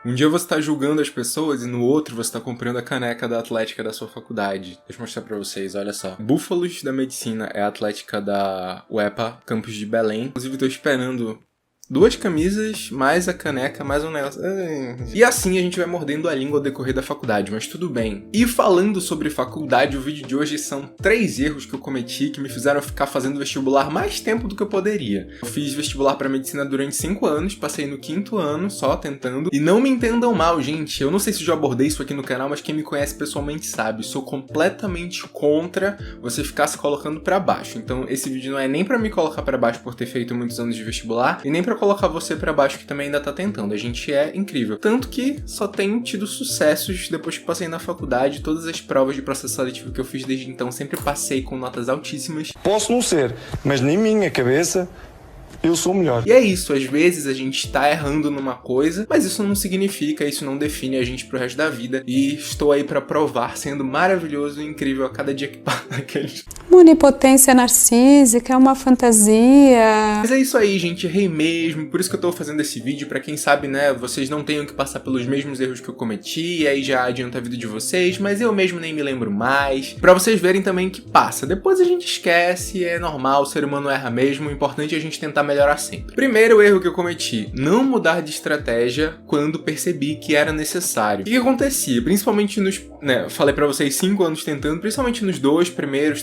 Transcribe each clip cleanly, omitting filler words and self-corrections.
Um dia você tá julgando as pessoas e no outro você tá comprando a caneca da Atlética da sua faculdade. Deixa eu mostrar pra vocês, olha só. Búfalos da Medicina é a Atlética da UEPA, campus de Belém. Inclusive, tô esperando 2 camisas, mais a caneca, mais um negócio. E assim a gente vai mordendo a língua ao decorrer da faculdade, mas tudo bem. E falando sobre faculdade, o vídeo de hoje são 3 erros que eu cometi que me fizeram ficar fazendo vestibular mais tempo do que eu poderia. Eu fiz vestibular pra medicina durante 5 anos, passei no 5º ano só tentando. E não me entendam mal, gente. Eu não sei se já abordei isso aqui no canal, mas quem me conhece pessoalmente sabe. Sou completamente contra você ficar se colocando pra baixo. Então esse vídeo não é nem pra me colocar pra baixo por ter feito muitos anos de vestibular, e nem pra colocar você pra baixo que também ainda tá tentando. A gente é incrível. Tanto que só tenho tido sucessos depois que passei na faculdade. Todas as provas de processo seletivo que eu fiz desde então sempre passei com notas altíssimas. Posso não ser, mas na minha cabeça eu sou o melhor. E é isso, às vezes a gente tá errando numa coisa, mas isso não significa, isso não define a gente pro resto da vida. E estou aí pra provar, sendo maravilhoso e incrível a cada dia que passa. Uma onipotência narcísica, é uma fantasia. Mas é isso aí, gente, errei mesmo. Por isso que eu tô fazendo esse vídeo, pra quem sabe, né, vocês não tenham que passar pelos mesmos erros que eu cometi, e aí já adianta a vida de vocês, mas eu mesmo nem me lembro mais. Pra vocês verem também que passa. Depois a gente esquece, é normal, o ser humano erra mesmo, o importante é a gente tentar melhorar sempre. Primeiro erro que eu cometi, não mudar de estratégia quando percebi que era necessário. O que acontecia? Principalmente nos, falei pra vocês 5 anos tentando, principalmente nos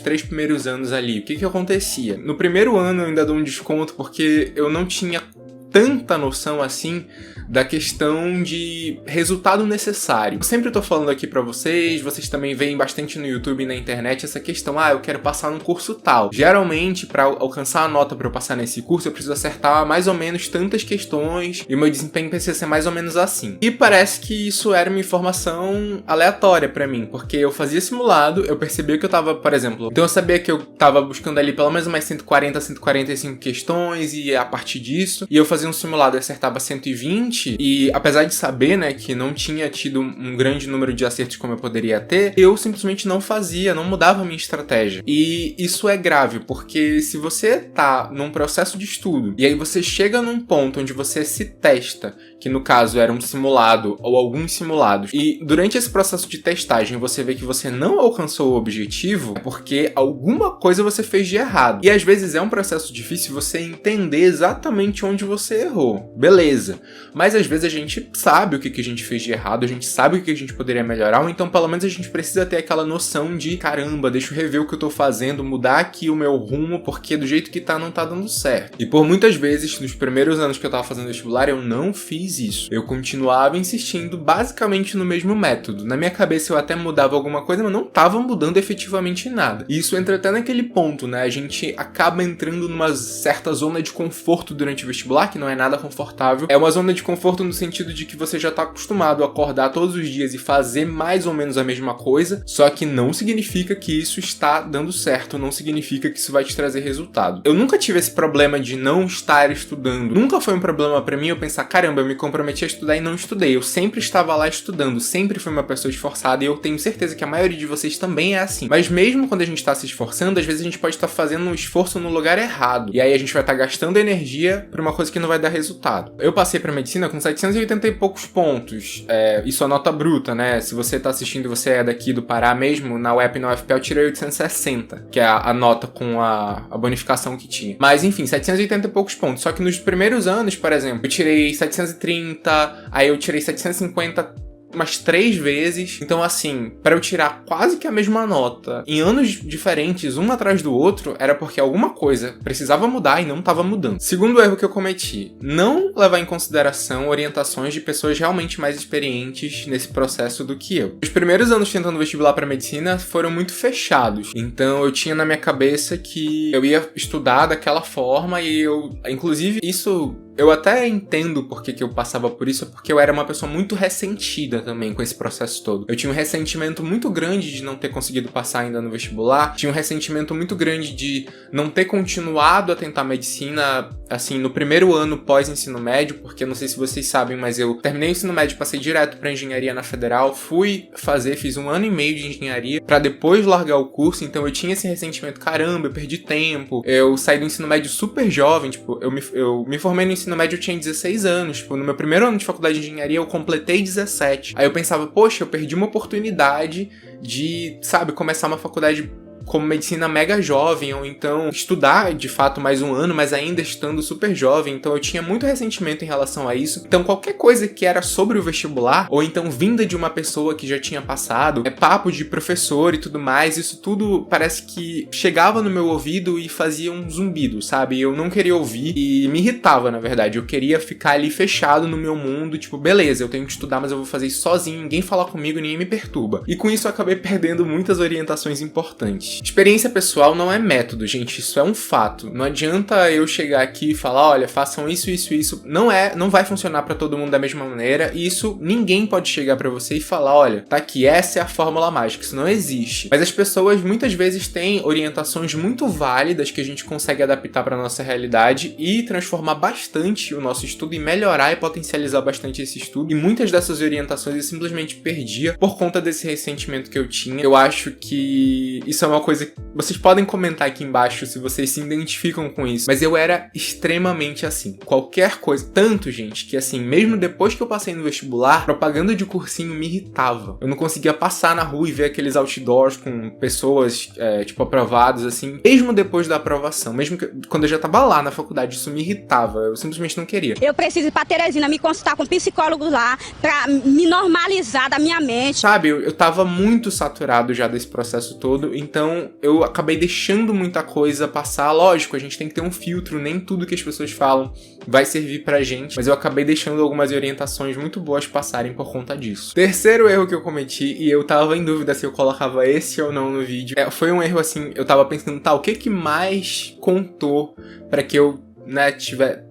3 primeiros anos ali. O que acontecia? No primeiro ano eu ainda dou um desconto porque eu não tinha tanta noção assim da questão de resultado necessário. Eu sempre tô falando aqui pra vocês também veem bastante no YouTube e na internet essa questão, eu quero passar num curso tal. Geralmente, pra alcançar a nota pra eu passar nesse curso, eu preciso acertar mais ou menos tantas questões e o meu desempenho precisa ser mais ou menos assim. E parece que isso era uma informação aleatória pra mim, porque eu fazia simulado, eu percebia que eu tava, por exemplo, então eu sabia que eu tava buscando ali pelo menos mais 140, 145 questões e a partir disso, e eu fazia um simulado e acertava 120, e apesar de saber, que não tinha tido um grande número de acertos como eu poderia ter, eu simplesmente não fazia, não mudava a minha estratégia. E isso é grave, porque se você tá num processo de estudo, e aí você chega num ponto onde você se testa, que no caso era um simulado ou alguns simulados, e durante esse processo de testagem você vê que você não alcançou o objetivo, é porque alguma coisa você fez de errado. E às vezes é um processo difícil você entender exatamente onde você errou. Beleza. Mas às vezes a gente sabe o que a gente fez de errado, a gente sabe o que a gente poderia melhorar, ou então pelo menos a gente precisa ter aquela noção de caramba, deixa eu rever o que eu tô fazendo, mudar aqui o meu rumo, porque do jeito que tá não tá dando certo. E por muitas vezes, nos primeiros anos que eu tava fazendo vestibular, eu não fiz isso. Eu continuava insistindo basicamente no mesmo método. Na minha cabeça eu até mudava alguma coisa, mas não tava mudando efetivamente nada. E isso entra até naquele ponto, a gente acaba entrando numa certa zona de conforto durante o vestibular, que não é nada confortável. É uma zona de conforto no sentido de que você já tá acostumado a acordar todos os dias e fazer mais ou menos a mesma coisa, só que não significa que isso está dando certo, não significa que isso vai te trazer resultado. Eu nunca tive esse problema de não estar estudando. Nunca foi um problema pra mim eu pensar, caramba, eu me comprometi a estudar e não estudei. Eu sempre estava lá estudando, sempre fui uma pessoa esforçada e eu tenho certeza que a maioria de vocês também é assim. Mas mesmo quando a gente tá se esforçando, às vezes a gente pode estar fazendo um esforço no lugar errado. E aí a gente vai estar gastando energia pra uma coisa que não vai dar resultado. Eu passei pra medicina com 780 e poucos pontos. Isso é nota bruta, Se você tá assistindo e você é daqui do Pará mesmo, na UEP e na UFPE eu tirei 860, que é a nota com a bonificação que tinha. Mas enfim, 780 e poucos pontos. Só que nos primeiros anos, por exemplo, eu tirei 730, aí eu tirei 750 umas 3 vezes. Então, assim, pra eu tirar quase que a mesma nota em anos diferentes, um atrás do outro, era porque alguma coisa precisava mudar e não tava mudando. Segundo erro que eu cometi, não levar em consideração orientações de pessoas realmente mais experientes nesse processo do que eu. Os primeiros anos tentando vestibular pra medicina foram muito fechados. Então, eu tinha na minha cabeça que eu ia estudar daquela forma e inclusive, isso eu até entendo porque que eu passava por isso, porque eu era uma pessoa muito ressentida também com esse processo todo. Eu tinha um ressentimento muito grande de não ter conseguido passar ainda no vestibular, tinha um ressentimento muito grande de não ter continuado a tentar medicina, assim, no primeiro ano pós-ensino médio, porque não sei se vocês sabem, mas eu terminei o ensino médio, passei direto pra engenharia na Federal, fiz 1 ano e meio de engenharia, pra depois largar o curso, então eu tinha esse ressentimento, caramba, eu perdi tempo, eu saí do ensino médio super jovem, tipo, eu me formei no ensino ensino médio eu tinha 16 anos. Tipo, no meu primeiro ano de faculdade de engenharia eu completei 17. Aí eu pensava, poxa, eu perdi uma oportunidade de, sabe, começar uma faculdade como medicina mega jovem, ou então estudar de fato mais um ano, mas ainda estando super jovem. Então eu tinha muito ressentimento em relação a isso. Então qualquer coisa que era sobre o vestibular, ou então vinda de uma pessoa que já tinha passado, papo de professor e tudo mais, isso tudo parece que chegava no meu ouvido e fazia um zumbido, sabe? Eu não queria ouvir e me irritava, na verdade. Eu queria ficar ali fechado no meu mundo, tipo, beleza, eu tenho que estudar, mas eu vou fazer isso sozinho, ninguém fala comigo, ninguém me perturba. E com isso eu acabei perdendo muitas orientações importantes. Experiência pessoal não é método, gente, isso é um fato. Não adianta eu chegar aqui e falar, olha, façam isso, isso, isso. Não vai funcionar pra todo mundo da mesma maneira, e isso ninguém pode chegar pra você e falar, olha, tá aqui, essa é a fórmula mágica, isso não existe. Mas as pessoas muitas vezes têm orientações muito válidas que a gente consegue adaptar pra nossa realidade e transformar bastante o nosso estudo e melhorar e potencializar bastante esse estudo. E muitas dessas orientações eu simplesmente perdia por conta desse ressentimento que eu tinha. Eu acho que isso é uma coisa que vocês podem comentar aqui embaixo se vocês se identificam com isso, mas eu era extremamente assim. Qualquer coisa, tanto, gente, que assim, mesmo depois que eu passei no vestibular, propaganda de cursinho me irritava. Eu não conseguia passar na rua e ver aqueles outdoors com pessoas, tipo, aprovadas, assim, mesmo depois da aprovação, mesmo que, quando eu já tava lá na faculdade, isso me irritava, eu simplesmente não queria. Eu preciso ir pra Teresina me consultar com um psicólogo lá, pra me normalizar da minha mente. Sabe, eu tava muito saturado já desse processo todo, então eu acabei deixando muita coisa passar. Lógico, a gente tem que ter um filtro, nem tudo que as pessoas falam vai servir pra gente, mas eu acabei deixando algumas orientações muito boas passarem por conta disso. Terceiro erro que eu cometi, e eu tava em dúvida se eu colocava esse ou não no vídeo, foi um erro assim, eu tava pensando, tá, o que mais contou pra que eu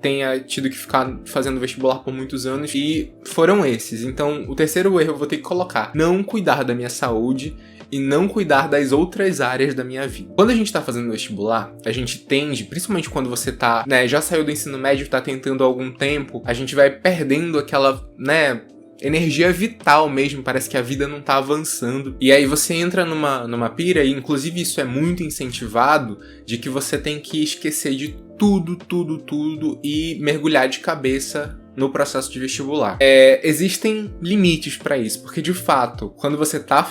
tenha tido que ficar fazendo vestibular por muitos anos, e foram esses. Então, o terceiro erro eu vou ter que colocar: não cuidar da minha saúde e não cuidar das outras áreas da minha vida. Quando a gente tá fazendo vestibular, a gente tende, principalmente quando você tá, já saiu do ensino médio, tá tentando há algum tempo, a gente vai perdendo aquela, energia vital mesmo, parece que a vida não tá avançando. E aí você entra numa pira, e inclusive isso é muito incentivado, de que você tem que esquecer de tudo e mergulhar de cabeça no processo de vestibular. Existem limites pra isso, porque de fato, quando você tá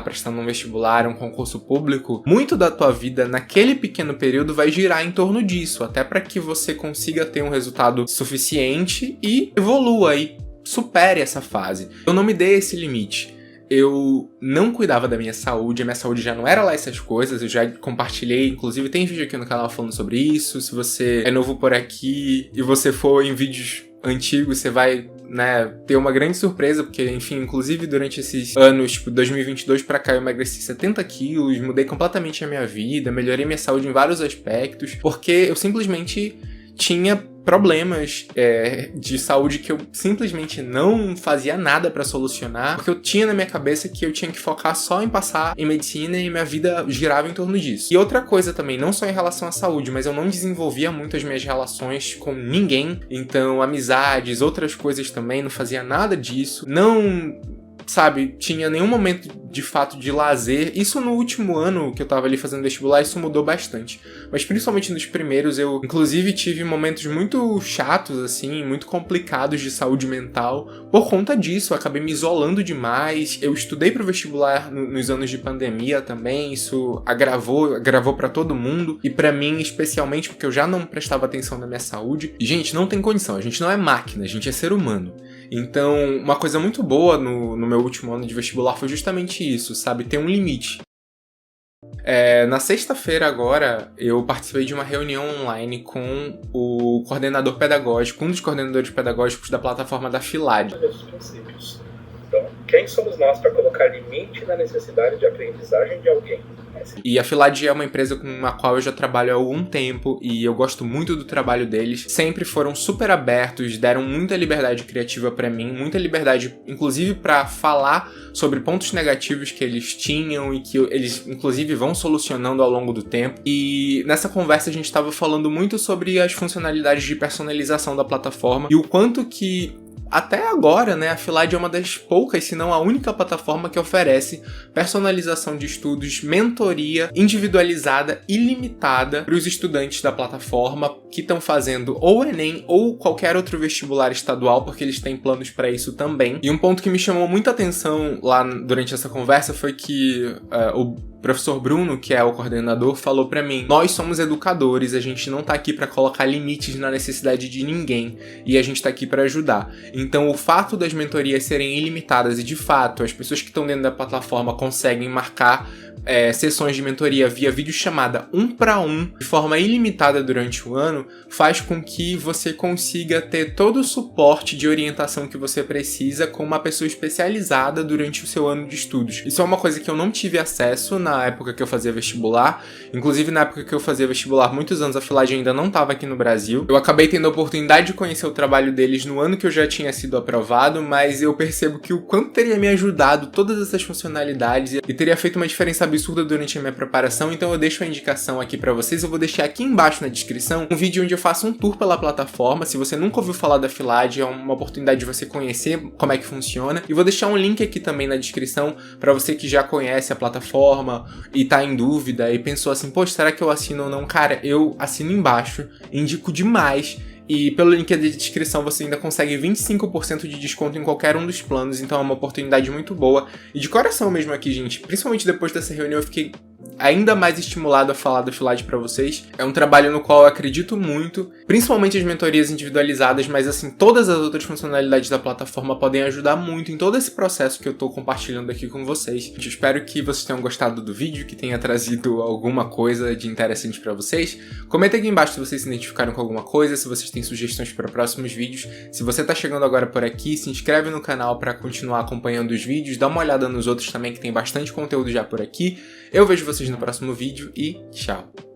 prestando um vestibular, um concurso público, muito da tua vida naquele pequeno período vai girar em torno disso, até pra que você consiga ter um resultado suficiente e evolua e supere essa fase. Eu não me dei esse limite. Eu não cuidava da minha saúde, a minha saúde já não era lá essas coisas, eu já compartilhei, inclusive tem vídeo aqui no canal falando sobre isso. Se você é novo por aqui e você for em vídeos antigos, você vai, ter uma grande surpresa, porque, enfim, inclusive durante esses anos, tipo, 2022 pra cá, eu emagreci 70 quilos, mudei completamente a minha vida, melhorei minha saúde em vários aspectos, porque eu simplesmente tinha problemas de saúde que eu simplesmente não fazia nada pra solucionar, porque eu tinha na minha cabeça que eu tinha que focar só em passar em medicina e minha vida girava em torno disso. E outra coisa também, não só em relação à saúde, mas eu não desenvolvia muito as minhas relações com ninguém, então amizades, outras coisas também, não fazia nada disso, não tinha nenhum momento de fato de lazer. Isso no último ano que eu tava ali fazendo vestibular, isso mudou bastante. Mas principalmente nos primeiros, eu inclusive tive momentos muito chatos, assim, muito complicados de saúde mental. Por conta disso, eu acabei me isolando demais. Eu estudei pro vestibular nos anos de pandemia também, isso agravou pra todo mundo. E pra mim, especialmente, porque eu já não prestava atenção na minha saúde. E, gente, não tem condição, a gente não é máquina, a gente é ser humano. Então, uma coisa muito boa no meu último ano de vestibular foi justamente isso, sabe? Ter um limite. Na sexta-feira agora, eu participei de uma reunião online com o coordenador pedagógico, um dos coordenadores pedagógicos da plataforma da Filad. Os princípios. Então, quem somos nós para colocar limite na necessidade de aprendizagem de alguém? E a Filad é uma empresa com a qual eu já trabalho há algum tempo e eu gosto muito do trabalho deles. Sempre foram super abertos, deram muita liberdade criativa pra mim, muita liberdade, inclusive pra falar sobre pontos negativos que eles tinham e que eles, inclusive, vão solucionando ao longo do tempo. E nessa conversa a gente estava falando muito sobre as funcionalidades de personalização da plataforma e o quanto que até agora, né, a Filade é uma das poucas, se não a única plataforma que oferece personalização de estudos, mentoria individualizada e limitada para os estudantes da plataforma que estão fazendo ou Enem ou qualquer outro vestibular estadual, porque eles têm planos para isso também. E um ponto que me chamou muita atenção lá durante essa conversa foi que o professor Bruno, que é o coordenador, falou pra mim: nós somos educadores, a gente não tá aqui pra colocar limites na necessidade de ninguém, e a gente tá aqui pra ajudar. Então o fato das mentorias serem ilimitadas e de fato as pessoas que estão dentro da plataforma conseguem marcar sessões de mentoria via videochamada 1 para 1 de forma ilimitada durante o ano, faz com que você consiga ter todo o suporte de orientação que você precisa com uma pessoa especializada durante o seu ano de estudos. Isso é uma coisa que eu não tive acesso na época que eu fazia vestibular. Inclusive, na época que eu fazia vestibular, muitos anos a Filade ainda não estava aqui no Brasil. Eu acabei tendo a oportunidade de conhecer o trabalho deles no ano que eu já tinha sido aprovado, mas eu percebo que o quanto teria me ajudado todas essas funcionalidades e teria feito uma diferença absurda durante a minha preparação. Então eu deixo a indicação aqui pra vocês. Eu vou deixar aqui embaixo na descrição um vídeo onde eu faço um tour pela plataforma. Se você nunca ouviu falar da Filade, é uma oportunidade de você conhecer como é que funciona. E vou deixar um link aqui também na descrição pra você que já conhece a plataforma e tá em dúvida e pensou assim: poxa, será que eu assino ou não? Cara, eu assino embaixo, indico demais. E pelo link da descrição você ainda consegue 25% de desconto em qualquer um dos planos, então é uma oportunidade muito boa. E de coração mesmo aqui, gente, principalmente depois dessa reunião eu fiquei ainda mais estimulado a falar da Filade pra vocês. É um trabalho no qual eu acredito muito, principalmente as mentorias individualizadas, mas assim, todas as outras funcionalidades da plataforma podem ajudar muito em todo esse processo que eu tô compartilhando aqui com vocês. Eu espero que vocês tenham gostado do vídeo, que tenha trazido alguma coisa de interessante pra vocês. Comenta aqui embaixo se vocês se identificaram com alguma coisa, se vocês têm sugestões para próximos vídeos. Se você tá chegando agora por aqui, se inscreve no canal para continuar acompanhando os vídeos, dá uma olhada nos outros também que tem bastante conteúdo já por aqui. Eu vejo vocês no próximo vídeo e tchau!